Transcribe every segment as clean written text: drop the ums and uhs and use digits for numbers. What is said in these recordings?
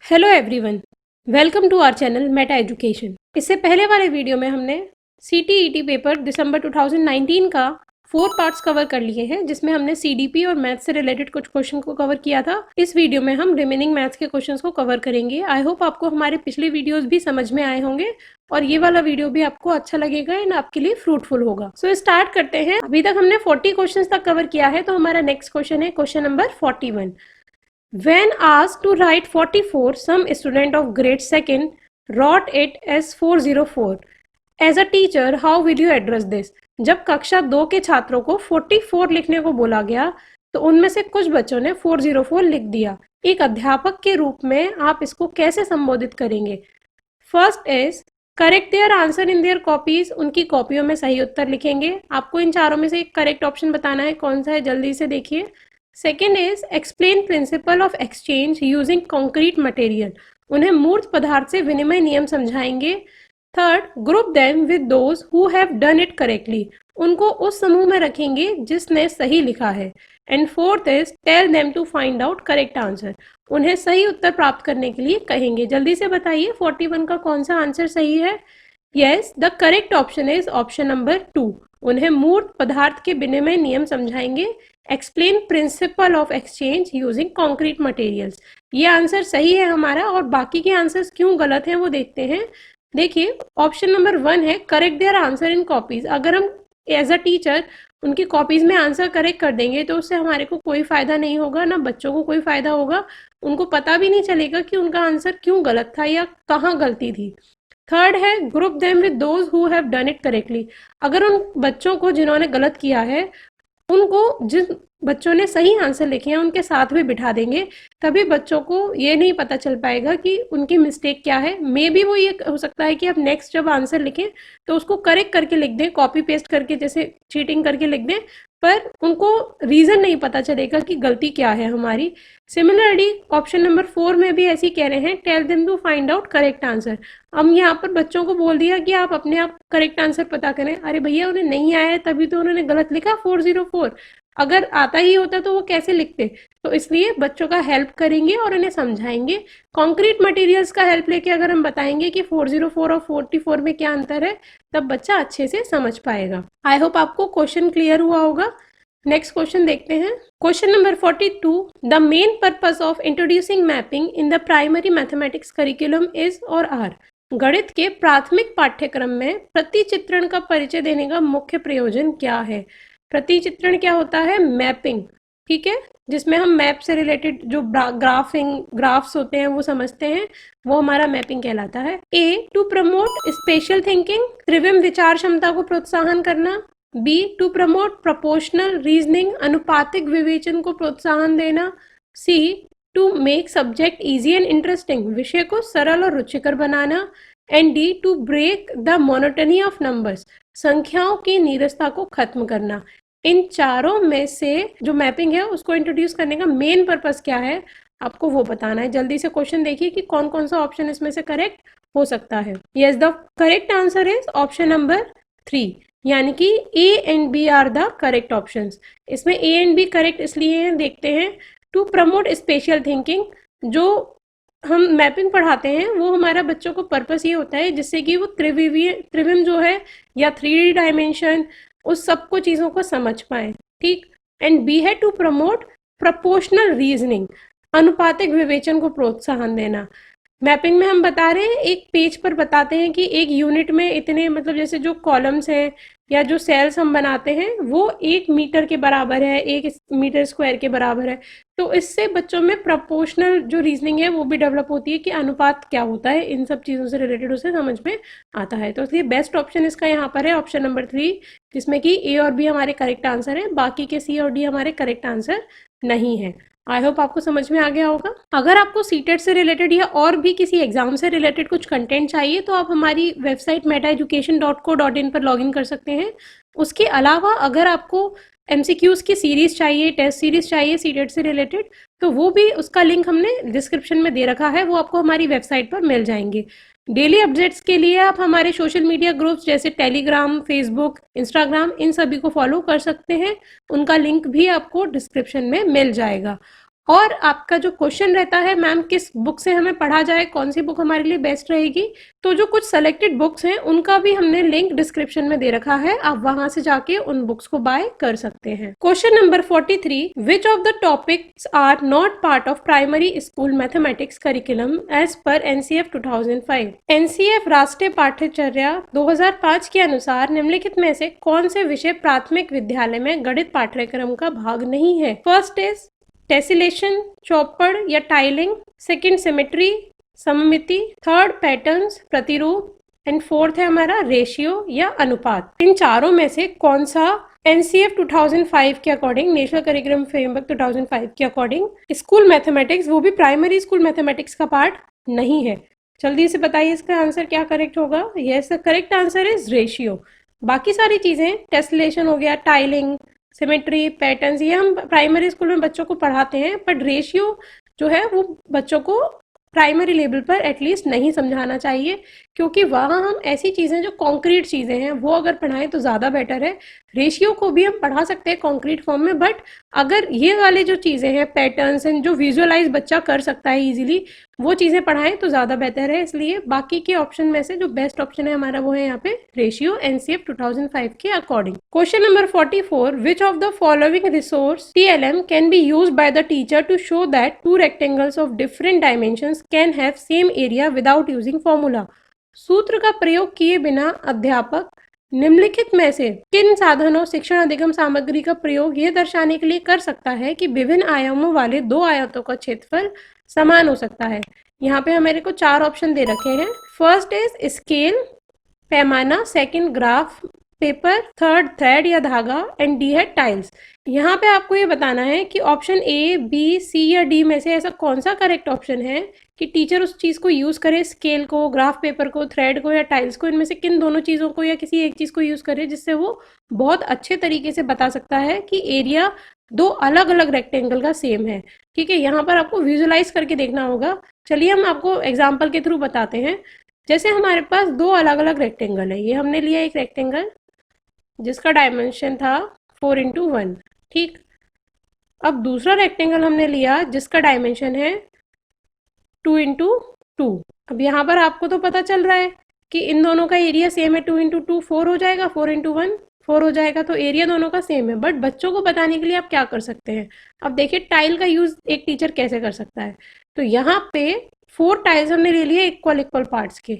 Hello everyone, welcome to our channel Meta education. इससे पहले वाले वीडियो में हमने CTET पेपर दिसंबर 2019 का 4 पार्ट्स कवर कर लिए हैं, जिसमें हमने CDP और मैथ्स से रिलेटेड कुछ क्वेश्चन को कवर किया था। इस वीडियो में हम रिमेनिंग मैथ्स के क्वेश्चंस को कवर करेंगे। आई होप आपको हमारे पिछले वीडियोस भी समझ में आए होंगे और ये वाला वीडियो भी आपको अच्छा लगेगा एंड आपके लिए फ्रूटफुल होगा। सो स्टार्ट करते हैं। अभी तक हमने 40 क्वेश्चन तक कवर किया है, तो हमारा नेक्स्ट क्वेश्चन है question number 41। When asked to write 44, some student of grade 2nd wrote it as 404. As a teacher, how will you address this? जब कक्षा 2 के छात्रों को 44 लिखने को बोला गया, तो उनमें से कुछ बच्चों ने 404 लिख दिया। एक अध्यापक के रूप में आप इसको कैसे संबोधित करेंगे? First is correct their answer in their copies. उनकी कॉपियों में सही उत्तर लिखेंगे। आपको इन चारों में से एक करेक्ट ऑप्शन बताना है, कौन सा है जल्दी से देखिए। Second is explain principle of exchange using concrete material. उन्हें मूर्त पदार्थ से विनिमय नियम समझाएंगे। Third, group them with those who have done it correctly. उनको उस समूह में रखेंगे जिसने सही लिखा है। And fourth is tell them to find out correct answer. उन्हें सही उत्तर प्राप्त करने के लिए कहेंगे। जल्दी से बताइए 41 का कौन सा आंसर सही है? Yes, the correct option is option number 2। उन्हें मूर्त पदार्थ के विनिमय नियम समझाएंगे। Explain principle of exchange using concrete materials. ये आंसर सही है हमारा, और बाकी के आंसर्स क्यों गलत हैं वो देखते हैं। देखिए, ऑप्शन नंबर 1 है correct their answer in copies. अगर हम एज अ टीचर उनकी कॉपीज में आंसर करेक्ट कर देंगे तो उससे हमारे को कोई फायदा नहीं होगा, ना बच्चों को कोई फायदा होगा। उनको पता भी नहीं चलेगा कि उनका आंसर क्यों गलत था या कहाँ गलती थी। थर्ड है group them with those who have done it correctly. अगर उन बच्चों को जिन्होंने गलत किया है, उनको जिन बच्चों ने सही आंसर लिखे हैं उनके साथ भी बिठा देंगे, तभी बच्चों को ये नहीं पता चल पाएगा कि उनकी मिस्टेक क्या है। मे बी वो ये हो सकता है कि आप नेक्स्ट जब आंसर लिखें तो उसको करेक्ट करके लिख दें, कॉपी पेस्ट करके जैसे चीटिंग करके लिख दें, पर उनको रीज़न नहीं पता चलेगा कि गलती क्या है हमारी। सिमिलरली ऑप्शन नंबर 4 में भी ऐसे ही कह रहे हैं tell them to find out correct answer. हम यहाँ पर बच्चों को बोल दिया कि आप अपने आप करेक्ट आंसर पता करें। अरे भैया, उन्हें नहीं आया है तभी तो उन्होंने गलत लिखा 404। अगर आता ही होता तो वो कैसे लिखते? तो इसलिए बच्चों का हेल्प करेंगे और उन्हें समझाएंगे। कॉन्क्रीट मटेरियल्स का हेल्प लेके अगर हम बताएंगे कि 404 और 44 में क्या अंतर है, तब बच्चा अच्छे से समझ पाएगा। आई होप आपको क्वेश्चन क्लियर हुआ होगा। नेक्स्ट क्वेश्चन देखते हैं। Question number 42, the main purpose of introducing mapping in the primary mathematics curriculum is और आर। गणित के प्राथमिक पाठ्यक्रम में प्रतिचित्रण का परिचय देने का मुख्य प्रयोजन क्या है? प्रतिचित्रण क्या होता है? मैपिंग, ठीक है, जिसमें हम मैप से रिलेटेड जो ग्राफ्स होते हैं वो समझते हैं, वो हमारा मैपिंग कहलाता है। A, to promote spatial thinking, त्रिविम विचार क्षमता को प्रोत्साहन करना। B, to promote proportional reasoning, अनुपातिक विवेचन को प्रोत्साहन देना। C, to make subject easy and interesting, विषय को सरल और रुचिकर बनाना। And D, to break the monotony of numbers, संख्याओं की नीरसता को खत्म करना। इन चारों में से जो मैपिंग है उसको इंट्रोड्यूस करने का मेन पर्पस क्या है, आपको वो बताना है। जल्दी से क्वेश्चन देखिए कि कौन कौन सा ऑप्शन इसमें से करेक्ट हो सकता है। Yes, the correct answer is option number 3, यानी कि A and B are the correct options. इसमें ए एंड बी करेक्ट इसलिए हैं, देखते हैं। टू प्रमोट स्पेशल थिंकिंग, जो हम मैपिंग पढ़ाते हैं वो हमारा बच्चों को पर्पस ये होता है जिससे कि वो त्रिविम जो है या 3D डायमेंशन, उस सबको चीज़ों को समझ पाए, ठीक। एंड बी है टू प्रमोट प्रोपोर्शनल रीजनिंग, अनुपातिक विवेचन को प्रोत्साहन देना। मैपिंग में हम बता रहे हैं, एक पेज पर बताते हैं कि एक यूनिट में इतने, मतलब जैसे जो कॉलम्स हैं या जो सेल्स हम बनाते हैं वो 1 मीटर के बराबर है, 1 मीटर स्क्वायर के बराबर है। तो इससे बच्चों में प्रोपोर्शनल जो रीजनिंग है वो भी डेवलप होती है कि अनुपात क्या होता है, इन सब चीज़ों से रिलेटेड उसे समझ में आता है। तो इसलिए बेस्ट ऑप्शन इसका यहाँ पर है ऑप्शन नंबर 3, जिसमें कि ए और बी हमारे करेक्ट आंसर है, बाकी के सी और डी हमारे करेक्ट आंसर नहीं है। आई होप आपको समझ में आ गया होगा। अगर आपको सीटेट से रिलेटेड या और भी किसी एग्जाम से रिलेटेड कुछ कंटेंट चाहिए तो आप हमारी वेबसाइट metaeducation.co.in पर लॉगिन कर सकते हैं। उसके अलावा अगर आपको MCQs की सीरीज चाहिए, टेस्ट सीरीज चाहिए सीटेट से रिलेटेड, तो वो भी, उसका लिंक हमने डिस्क्रिप्शन में दे रखा है, वो आपको हमारी वेबसाइट पर मिल जाएंगे। डेली अपडेट्स के लिए आप हमारे सोशल मीडिया ग्रुप्स जैसे टेलीग्राम, फेसबुक, इंस्टाग्राम, इन सभी को फॉलो कर सकते हैं। उनका लिंक भी आपको डिस्क्रिप्शन में मिल जाएगा। और आपका जो क्वेश्चन रहता है मैम किस बुक से हमें पढ़ा जाए, कौन सी बुक हमारे लिए बेस्ट रहेगी, तो जो कुछ सेलेक्टेड बुक्स हैं उनका भी हमने लिंक डिस्क्रिप्शन में दे रखा है, आप वहां से जाके उन बुक्स को बाय कर सकते हैं। Question number 43, which of the topics are not part of primary school mathematics curriculum as per NCF 2005? NCF राष्ट्रीय पाठ्यचर्या 2005 के अनुसार निम्नलिखित में से कौन से विषय प्राथमिक विद्यालय में गणित पाठ्यक्रम का भाग नहीं है? फर्स्ट इज टेसिलेशन, चौपड़ या टाइलिंग, सेकंड सिमेट्री, सममिति, थर्ड पैटर्न्स, प्रतिरूप, एंड फोर्थ है हमारा रेशियो या अनुपात। इन चारों में से कौन सा एनसीएफ 2005 के अकॉर्डिंग, नेशनल करिकुलम फ्रेमवर्क 2005 के अकॉर्डिंग स्कूल मैथमेटिक्स, वो भी प्राइमरी स्कूल मैथमेटिक्स का पार्ट नहीं है? जल्दी से बताइए इसका आंसर क्या करेक्ट होगा। Yes, the correct answer is ratio. बाकी सारी चीजें, टेस्लेशन हो गया, टाइलिंग, सिमेट्री, पैटर्न्स, ये हम प्राइमरी स्कूल में बच्चों को पढ़ाते हैं, बट रेशियो जो है वो बच्चों को प्राइमरी लेवल पर एटलीस्ट नहीं समझाना चाहिए, क्योंकि वहाँ हम ऐसी चीज़ें जो कॉन्क्रीट चीज़ें हैं वो अगर पढ़ाएं तो ज़्यादा बेटर है। रेशियो को भी हम पढ़ा सकते हैं कॉन्क्रीट फॉर्म में, बट अगर ये वाले जो चीज़ें हैं पैटर्न्स एंड जो विजुअलाइज बच्चा कर सकता है इजीली, वो चीज़ें पढ़ाएं तो ज़्यादा बेहतर है। इसलिए बाकी के ऑप्शन में से जो बेस्ट ऑप्शन है हमारा वो है यहाँ पे रेशियो, एनसीएफ 2005 के according. Question number 44, which of the following resource TLM can be used by the teacher to show that two rectangles of different dimensions can have same area without using formula? सूत्र का प्रयोग किए बिना अध्यापक निम्नलिखित में से किन साधनों, शिक्षण अधिगम सामग्री का प्रयोग यह दर्शाने के लिए कर सकता है कि विभिन्न आयामों वाले दो आयतों का क्षेत्रफल समान हो सकता है? यहाँ पे हमारे को चार ऑप्शन दे रखे हैं। फर्स्ट इज स्केल, पैमाना, second graph paper, third thread या धागा, एंड डी है टाइल्स। यहाँ पे आपको ये बताना है कि ऑप्शन ए, बी, सी या डी में से ऐसा कौन सा करेक्ट ऑप्शन है कि टीचर उस चीज़ को यूज़ करे, स्केल को, ग्राफ पेपर को, थ्रेड को या टाइल्स को, इनमें से किन दोनों चीज़ों को या किसी एक चीज़ को यूज़ करे जिससे वो बहुत अच्छे तरीके से बता सकता है कि एरिया दो अलग अलग रेक्टेंगल का सेम है। ठीक है, यहाँ पर आपको विजुअलाइज करके देखना होगा। चलिए हम आपको एग्जाम्पल के थ्रू बताते हैं। जैसे हमारे पास दो अलग अलग रेक्टेंगल है, ये हमने लिया एक रेक्टेंगल जिसका डायमेंशन था 4x1, ठीक। अब दूसरा रेक्टेंगल हमने लिया जिसका डायमेंशन है 2x2। अब यहाँ पर आपको तो पता चल रहा है कि इन दोनों का एरिया सेम है, 2x2 4 हो जाएगा, 4x1 4 हो जाएगा, तो एरिया दोनों का सेम है। बट बच्चों को बताने के लिए आप क्या कर सकते हैं, अब देखिए टाइल का यूज एक टीचर कैसे कर सकता है। तो यहाँ पे 4 टाइल्स हमने ले लिए इक्वल इक्वल पार्ट्स के,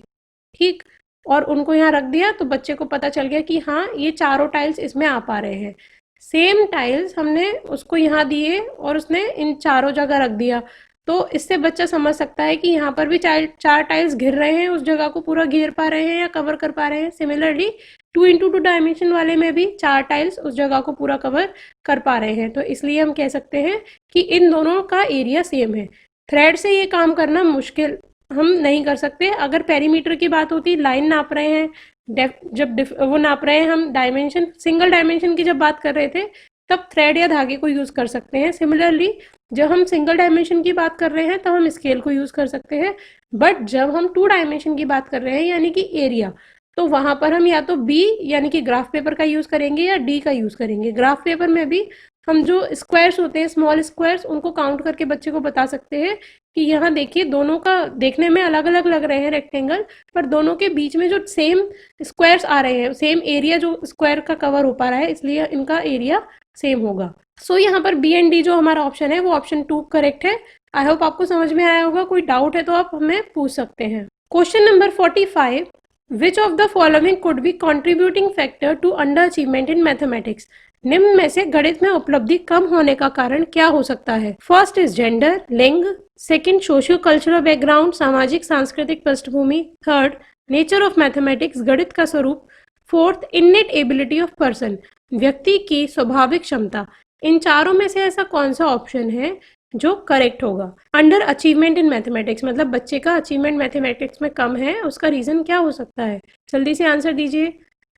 ठीक, और उनको यहाँ रख दिया तो बच्चे को पता चल गया कि हाँ ये चारों टाइल्स इसमें आ पा रहे हैं। सेम टाइल्स हमने उसको यहाँ दिए और उसने इन चारों जगह रख दिया, तो इससे बच्चा समझ सकता है कि यहाँ पर भी चार टाइल्स घिर रहे हैं, उस जगह को पूरा घेर पा रहे हैं या कवर कर पा रहे हैं। सिमिलरली 2x2 डायमेंशन वाले में भी 4 टाइल्स उस जगह को पूरा कवर कर पा रहे हैं, तो इसलिए हम कह सकते हैं कि इन दोनों का एरिया सेम है। थ्रेड से ये काम करना मुश्किल हम नहीं कर सकते। अगर पेरीमीटर की बात होती, लाइन नाप रहे हैं, जब वो नाप रहे हैं हम डायमेंशन, सिंगल डायमेंशन की जब बात कर रहे थे तब थ्रेड या धागे को यूज़ कर सकते हैं। सिमिलरली जब हम सिंगल डायमेंशन की बात कर रहे हैं तब हम स्केल को यूज़ कर सकते हैं। बट जब हम 2 डायमेंशन की बात कर रहे हैं यानी कि एरिया, तो वहाँ पर हम या तो बी यानी कि ग्राफ पेपर का यूज़ करेंगे या डी का यूज़ करेंगे। ग्राफ पेपर में भी हम जो स्क्वायर्स होते हैं, स्मॉल स्क्वायर्स, उनको काउंट करके बच्चे को बता सकते हैं कि यहाँ देखिए दोनों का देखने में अलग अलग लग रहे हैं रेक्टेंगल, पर दोनों के बीच में जो सेम स्क्वायर्स आ रहे हैं, सेम एरिया जो स्क्वायर का कवर हो पा रहा है, इसलिए इनका एरिया सेम होगा। सो यहाँ पर बी एंड डी जो हमारा ऑप्शन है वो ऑप्शन 2 करेक्ट है। आई होप आपको समझ में आया होगा। कोई डाउट है तो आप हमें पूछ सकते हैं। Question number 45, which of the following could be contributing factor to under achievement in mathematics? निम्न में से गणित में उपलब्धि कम होने का कारण क्या हो सकता है? फर्स्ट इज जेंडर, लिंग, सेकंड सोशियो कल्चरल बैकग्राउंड, सामाजिक सांस्कृतिक पृष्ठभूमि, थर्ड नेचर ऑफ मैथमेटिक्स, गणित का स्वरूप, fourth innate ability of person, व्यक्ति की स्वाभाविक क्षमता। इन चारों में से ऐसा कौन सा ऑप्शन है जो करेक्ट होगा? अंडर अचीवमेंट इन मैथमेटिक्स मतलब बच्चे का अचीवमेंट मैथमेटिक्स में कम है, उसका रीजन क्या हो सकता है? जल्दी से आंसर दीजिए।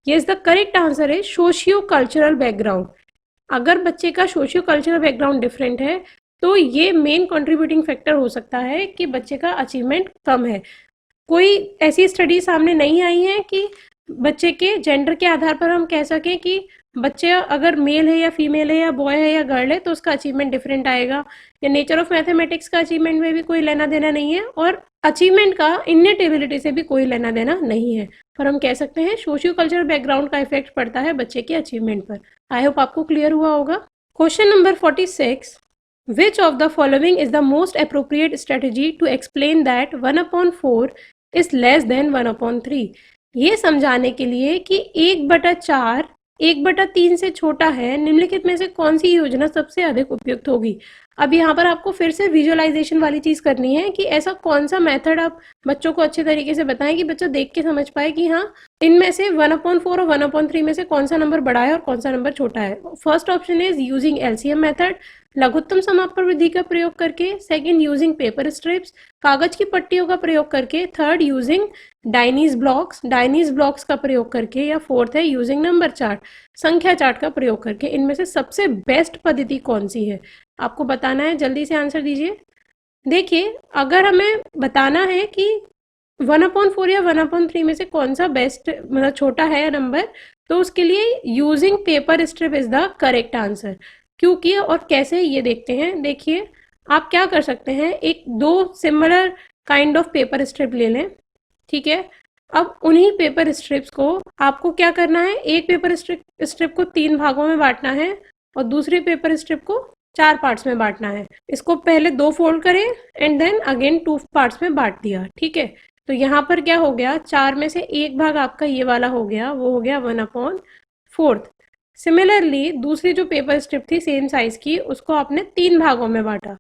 यस, द करेक्ट आंसर है सोशियो कल्चरल बैकग्राउंड। अगर बच्चे का सोशियो कल्चरल बैकग्राउंड डिफरेंट है तो ये मेन कंट्रीब्यूटिंग फैक्टर हो सकता है कि बच्चे का अचीवमेंट कम है। कोई ऐसी स्टडी सामने नहीं आई है कि बच्चे के जेंडर के आधार पर हम कह सकें कि बच्चे अगर मेल है या फीमेल है या बॉय है या गर्ल है तो उसका अचीवमेंट डिफरेंट आएगा। या नेचर ऑफ मैथमेटिक्स का अचीवमेंट में भी कोई लेना देना नहीं है और अचीवमेंट का इनेट एबिलिटी से भी कोई लेना देना नहीं है। पर हम कह सकते हैं सोशियो कल्चरल बैकग्राउंड का इफेक्ट पड़ता है बच्चे के अचीवमेंट पर। आई होप आपको क्लियर हुआ होगा। Question number 46, which of the following is the most appropriate strategy to explain that 1/4 is less than 1/3। ये समझाने के लिए कि 1/4 1/3 से छोटा है, निम्नलिखित में से कौन सी योजना सबसे अधिक उपयुक्त होगी। अब यहाँ पर आपको फिर से विजुअलाइजेशन वाली चीज़ करनी है कि ऐसा कौन सा मेथड आप बच्चों को अच्छे तरीके से बताएं कि बच्चा देख के समझ पाए कि हाँ, इनमें से 1/4 और 1/3 में से कौन सा नंबर बड़ा है और कौन सा नंबर छोटा है। First option is using LCM method, लघुत्तम समापन विधि का प्रयोग करके। सेकंड, यूजिंग पेपर स्ट्रिप्स, कागज की पट्टियों का प्रयोग करके। थर्ड, यूजिंग डाइनीज ब्लॉक्स का प्रयोग करके। या फोर्थ है यूजिंग नंबर चार्ट, संख्या चार्ट का प्रयोग करके। इनमें से सबसे बेस्ट पद्धति कौन सी है आपको बताना है, जल्दी से आंसर दीजिए। देखिए, अगर हमें बताना है कि 1/4 या 1/3 में से कौन सा बेस्ट मतलब छोटा है नंबर, तो उसके लिए using paper strip is the correct answer. क्योंकि और कैसे ये देखते हैं। देखिए, आप क्या कर सकते हैं, एक दो similar kind of paper strip ले लें, ठीक है। अब उन्हीं पेपर स्ट्रिप्स को आपको क्या करना है, एक पेपर स्ट्रिप को 3 भागों में बांटना है और दूसरी पेपर स्ट्रिप को 4 पार्ट्स में बांटना है। इसको पहले 2 फोल्ड करें एंड देन अगेन 2 पार्ट्स में बांट दिया, ठीक है। तो यहाँ पर क्या हो गया, 4 में से एक भाग आपका ये वाला हो गया, वो हो गया 1/4। सिमिलरली दूसरी जो पेपर स्ट्रिप थी सेम साइज की, उसको आपने 3 भागों में बांटा,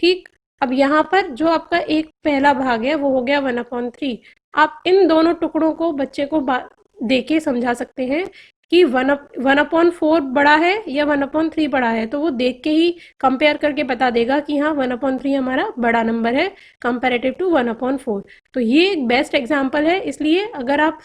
ठीक। अब यहाँ पर जो आपका एक पहला भाग है वो हो गया 1/3। आप इन दोनों टुकड़ों को बच्चे को देके समझा सकते हैं कि 1/4 बड़ा है या 1/3 बड़ा है, तो वो देख के ही कंपेयर करके बता देगा कि हाँ 1/3 हमारा बड़ा नंबर है कंपेरेटिव टू 1/4। तो ये एक बेस्ट एग्जाम्पल है। इसलिए अगर आप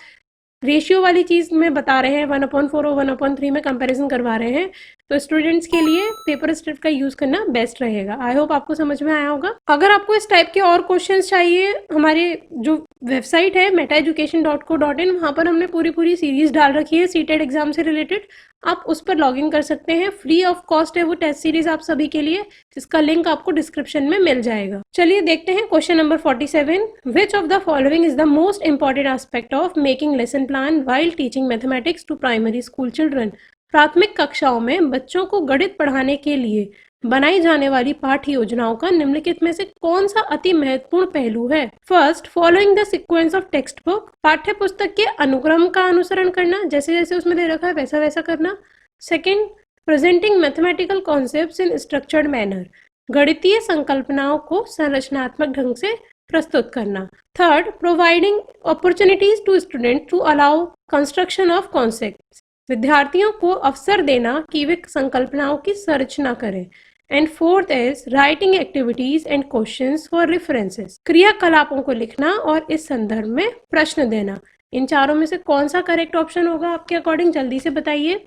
रेशियो वाली चीज़ में बता रहे हैं, 1/4 और 1/3 में कंपैरिजन करवा रहे हैं, तो स्टूडेंट्स के लिए पेपर स्ट्रिप का यूज़ करना बेस्ट रहेगा। आई होप आपको समझ में आया होगा। अगर आपको इस टाइप के और क्वेश्चंस चाहिए, हमारे जो वेबसाइट है metaeducation.co.in, वहाँ पर हमने पूरी सीरीज डाल रखी है सीटेट एग्जाम से रिलेटेड। आप उस पर लॉग इन कर सकते हैं, फ्री ऑफ कॉस्ट है वो टेस्ट सीरीज आप सभी के लिए, जिसका लिंक आपको डिस्क्रिप्शन में मिल जाएगा। चलिए देखते हैं question number 47, which of the following is the most important aspect of making lesson plan while teaching mathematics to primary school children. प्राथमिक कक्षाओं में बच्चों को गणित पढ़ाने के लिए बनाई जाने वाली पाठ्य योजनाओं का निम्नलिखित में से कौन सा अति महत्वपूर्ण पहलू है। First, following the sequence of text book, पाठ्य पुस्तक के अनुक्रम का अनुसरण करना, जैसे जैसे उसमें दे रखा है वैसा वैसा करना। Second, presenting mathematical concepts in structured manner, गणितीय संकल्पनाओं को संरचनात्मक ढंग से प्रस्तुत करना। Third, providing opportunities to student to allow construction of concepts, विद्यार्थियों को अवसर देना कि वे संकल्पनाओं की संरचना करें। And fourth is writing activities and questions for references, क्रियाकलापों को लिखना और इस संदर्भ में प्रश्न देना। इन चारों में से कौन सा करेक्ट ऑप्शन होगा आपके अकॉर्डिंग, जल्दी से बताइए।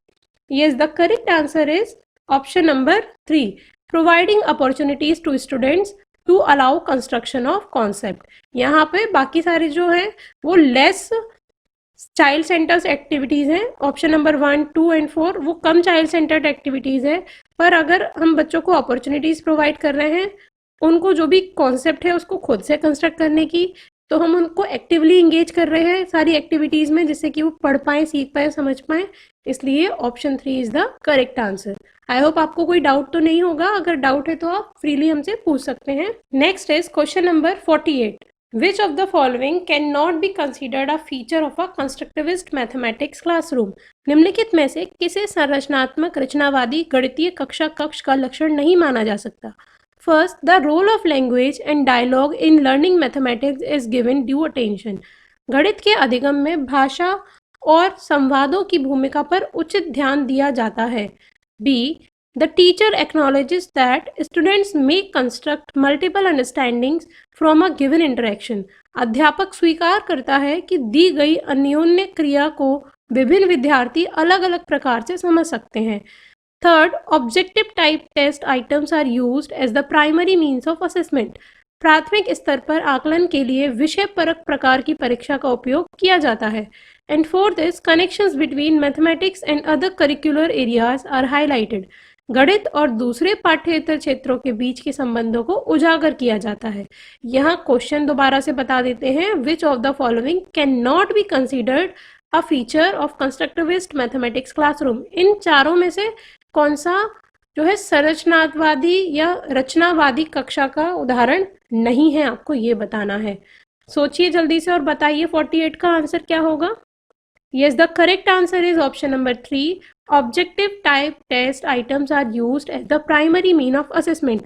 Yes, the correct answer is option number 3, providing opportunities to students to allow construction of concept. यहाँ पे बाकी सारे जो है वो लेस चाइल्ड सेंटर्स एक्टिविटीज़ हैं, ऑप्शन नंबर 1, 2 एंड 4 वो कम चाइल्ड सेंटर्ड एक्टिविटीज़ है। पर अगर हम बच्चों को अपॉर्चुनिटीज़ प्रोवाइड कर रहे हैं, उनको जो भी कॉन्सेप्ट है उसको खुद से कंस्ट्रक्ट करने की, तो हम उनको एक्टिवली इंगेज कर रहे हैं सारी एक्टिविटीज़ में, जिससे कि वो पढ़ पाएँ, सीख पाएँ, समझ पाएँ। इसलिए option 3 is the correct answer. I hope आपको कोई डाउट तो नहीं होगा, अगर डाउट है तो आप फ्रीली हमसे पूछ सकते हैं। Next is question number 48, Which of the following cannot be considered a feature of a constructivist mathematics classroom? निम्नलिखित में से किसे संरचनात्मक रचनावादी गणितीय कक्ष का लक्षण नहीं माना जा सकता। First, the role of language and dialogue in learning mathematics is given due attention, गणित के अधिगम में भाषा और संवादों की भूमिका पर उचित ध्यान दिया जाता है। B, the teacher acknowledges that students may construct multiple understandings from a given interaction. अध्यापक स्वीकार करता है कि दी गई अन्योन्य क्रिया को विभिन्न विद्यार्थी अलग अलग प्रकार से समझ सकते हैं। Third, objective type test items are used as the primary means of assessment, प्राथमिक स्तर पर आकलन के लिए विषय परक प्रकार की परीक्षा का उपयोग किया जाता है। And fourth is connections between mathematics and other curricular areas are highlighted. गणित और दूसरे पाठ्येतर क्षेत्रों के बीच के संबंधों को उजागर किया जाता है। यहाँ क्वेश्चन दोबारा से बता देते हैं, which of the following can not be considered a feature of constructivist mathematics classroom. इन चारों में से कौन सा जो है संरचनावादी या रचनावादी कक्षा का उदाहरण नहीं है, आपको ये बताना है। सोचिए जल्दी से और बताइए 48 का आंसर क्या होगा। Yes, the correct answer is option number 3. Objective type test items are used as the primary mean of assessment.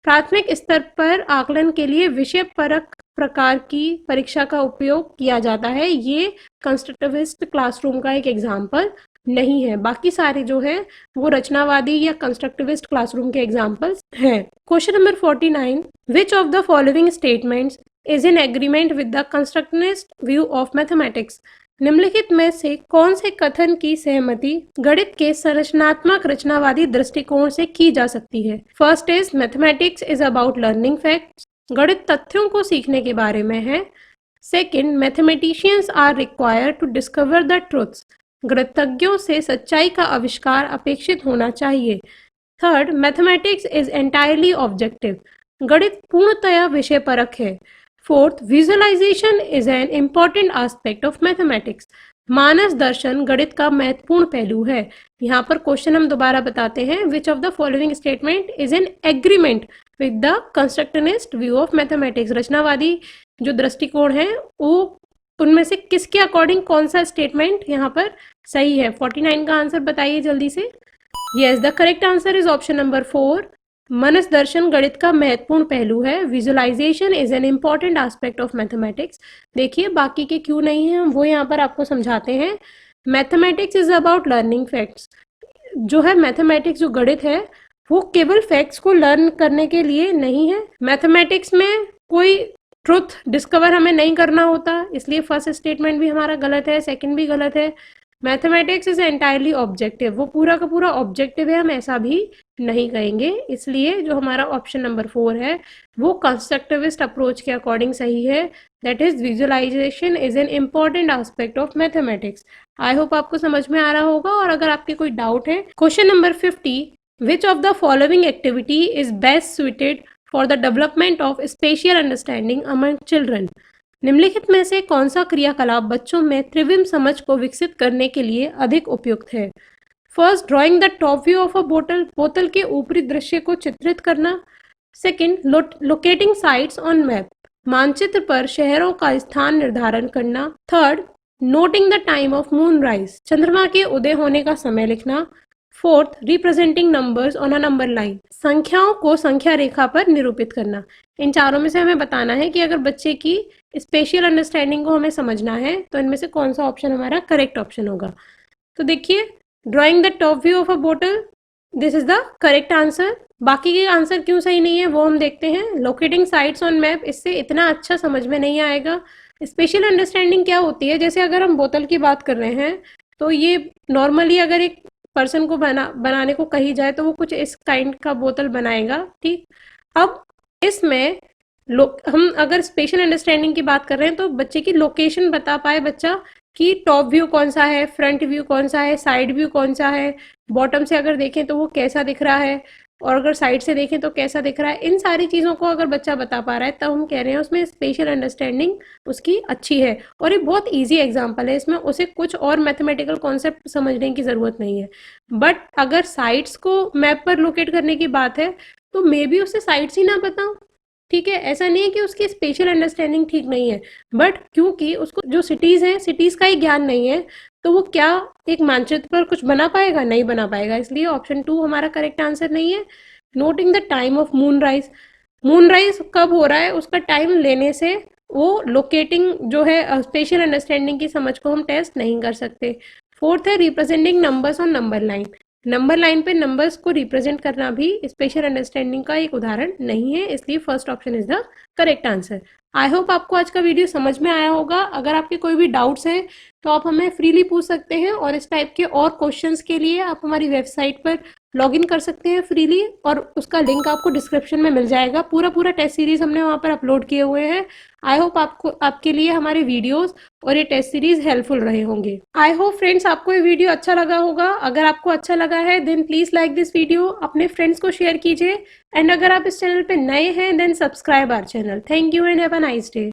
प्राथमिक स्तर पर आकलन के लिए विषय परक प्रकार की परीक्षा का उपयोग किया जाता है। ये कंस्ट्रक्टिविस्ट क्लासरूम का एक एग्जाम्पल नहीं है। बाकी सारे जो है वो रचनावादी या कंस्ट्रक्टिविस्ट क्लासरूम के एग्जाम्पल्स हैं। Question number 49, which of the following statements is in agreement with the constructivist view of mathematics. निम्नलिखित में से कौन से कथन की सहमति गणित के संरचनात्मक रचनावादी दृष्टिकोण से की जा सकती है। First is mathematics is about learning facts. गणित तथ्यों को सीखने के बारे में है। Second, mathematicians are required to discover the truths. गणितज्ञों से सच्चाई का आविष्कार अपेक्षित होना चाहिए। Third, mathematics is entirely objective. गणित पूर्णतया विषय परक है। Fourth, visualization is an important aspect of mathematics. मानस दर्शन गणित का महत्वपूर्ण पहलू है। यहाँ पर क्वेश्चन हम दोबारा बताते हैं, which of the following statement is an agreement with the constructivist view of mathematics. रचनावादी जो दृष्टिकोण है वो उनमें से किसके अकॉर्डिंग कौन सा स्टेटमेंट यहाँ पर सही है। 49 का आंसर बताइए जल्दी से। Yes, the correct answer is option number 4। मनस दर्शन गणित का महत्वपूर्ण पहलू है। Visualisation is an important aspect of mathematics. देखिए बाकी के क्यों नहीं है वो यहाँ पर आपको समझाते हैं। Mathematics is about learning facts. जो है मैथमेटिक्स जो गणित है वो केवल फैक्ट्स को लर्न करने के लिए नहीं है। मैथमेटिक्स में कोई ट्रुथ डिस्कवर हमें नहीं करना होता, इसलिए फर्स्ट स्टेटमेंट भी हमारा गलत है, सेकंड भी गलत है। मैथमेटिक्स इज एंटायरली ऑब्जेक्टिव, वो पूरा का पूरा ऑब्जेक्टिव है, हम ऐसा भी नहीं कहेंगे। इसलिए जो हमारा ऑप्शन नंबर 4 है वो कंस्ट्रक्टिविस्ट अप्रोच के अकॉर्डिंग सही है। That is visualisation is an important aspect of mathematics. I hope आपको समझ में आ रहा होगा। और अगर आपके कोई डाउट है, question number 50, which of the following activity is best suited for the development of spatial understanding among children. निम्नलिखित में से कौन सा क्रियाकलाप बच्चों में त्रिविम समझ को विकसित करने के लिए अधिक उपयुक्त है। First, drawing the top view of a बोतल। बोतल के ऊपरी दृश्य को चित्रित करना। Second, locating sites on map. मानचित्र पर शहरों का स्थान निर्धारण करना। Third, noting the time of moon rise. चंद्रमा के उदय होने का समय लिखना। Fourth, representing numbers on a number line. संख्याओं को संख्या रेखा पर निरूपित करना। इन चारों में से हमें बताना है कि अगर बच्चे की स्पेशियल अंडरस्टैंडिंग को हमें समझना है तो इनमें से कौन सा ऑप्शन हमारा करेक्ट ऑप्शन होगा। तो देखिए, drawing the top view of a बोतल, this is the correct answer. बाकी के आंसर क्यों सही नहीं है वो हम देखते हैं। लोकेटिंग साइट्स ऑन मैप, इससे इतना अच्छा समझ में नहीं आएगा। स्पेशल अंडरस्टैंडिंग क्या होती है, जैसे अगर हम बोतल की बात कर रहे हैं तो ये नॉर्मली अगर एक पर्सन को बनाने को कही जाए तो वो कुछ इस काइंड का बोतल बनाएगा, ठीक। अब इसमें हम अगर स्पेशल अंडरस्टैंडिंग की बात कर रहे हैं तो बच्चे की लोकेशन बता पाए बच्चा कि टॉप व्यू कौन सा है, फ्रंट व्यू कौन सा है, साइड व्यू कौन सा है, बॉटम से अगर देखें तो वो कैसा दिख रहा है और अगर साइड से देखें तो कैसा दिख रहा है। इन सारी चीज़ों को अगर बच्चा बता पा रहा है तब हम कह रहे हैं उसमें स्पेशल अंडरस्टैंडिंग उसकी अच्छी है। और ये बहुत ईजी एग्जाम्पल है, इसमें उसे कुछ और मैथमेटिकल कॉन्सेप्ट समझने की ज़रूरत नहीं है। बट अगर साइड्स को मैप पर लोकेट करने की बात है तो मे बी उसे साइड्स ही ना बताऊँ, ठीक है। ऐसा नहीं है कि उसकी स्पेशल अंडरस्टैंडिंग ठीक नहीं है, बट क्योंकि उसको जो सिटीज़ हैं सिटीज़ का ही ज्ञान नहीं है तो वो क्या एक मानचित्र पर कुछ बना पाएगा, नहीं बना पाएगा। इसलिए ऑप्शन 2 हमारा करेक्ट आंसर नहीं है। Noting the time of moon rise, moon rise कब हो रहा है उसका टाइम लेने से वो लोकेटिंग जो है स्पेशल अंडरस्टैंडिंग की समझ को हम टेस्ट नहीं कर सकते। फोर्थ है representing numbers on number line. Number line पे नंबर्स को रिप्रेजेंट करना भी स्पेशल अंडरस्टैंडिंग का एक उदाहरण नहीं है, इसलिए first option is the correct answer. I hope आपको आज का वीडियो समझ में आया होगा। अगर आपके कोई भी डाउट्स हैं तो आप हमें फ्रीली पूछ सकते हैं और इस टाइप के और क्वेश्चंस के लिए आप हमारी वेबसाइट पर लॉगिन कर सकते हैं फ्रीली और उसका लिंक आपको डिस्क्रिप्शन में मिल जाएगा। पूरा टेस्ट सीरीज हमने वहाँ पर अपलोड किए हुए हैं। आई होप आपके लिए हमारे वीडियोस और ये टेस्ट सीरीज हेल्पफुल रहे होंगे। आई होप फ्रेंड्स आपको ये वीडियो अच्छा लगा होगा। अगर आपको अच्छा लगा है then please like this video, अपने फ्रेंड्स को शेयर कीजिए एंड अगर आप इस चैनल पे नए हैं then subscribe our channel. Thank you and have a nice day.